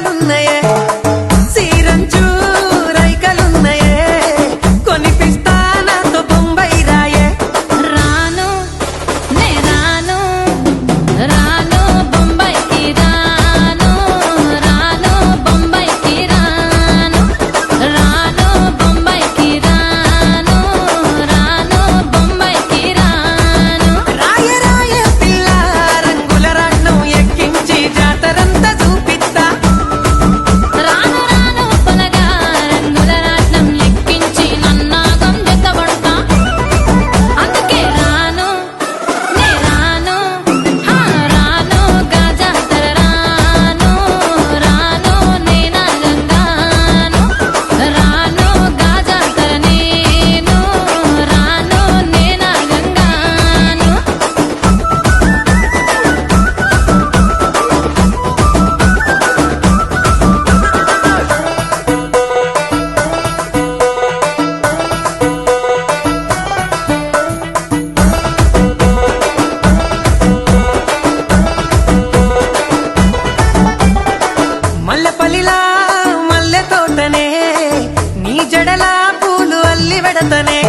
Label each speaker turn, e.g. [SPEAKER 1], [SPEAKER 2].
[SPEAKER 1] రైకలున్నయే సీరంచు రైకలున్నయే కొనిపిస్తా నాతో బొంబాయి రాయే
[SPEAKER 2] రాను నే రాను రాను బొంబాయికి రాను రాను బొంబాయికి రాను రాను బొంబాయికి రాను రాను బొంబాయికి రాను
[SPEAKER 1] రాయ రాయ పిల్ల రంగుల రాట్నం ఎక్కించి జాతరంతా చూపిస్తా
[SPEAKER 2] రాను రాను పొలగా రంగుల రాట్నం ఎక్కించి నన్నాగం జతబడతా అందుకే రాను నే రాను రాను గాజాతర రాను రాను నేనాగంగాను రాను గాజాతర నేను రాను నేనాగంగాను
[SPEAKER 1] మల్లెపల్లిలా మల్లె తోటనే నీ జడలా పూలు అల్లి వెడతనే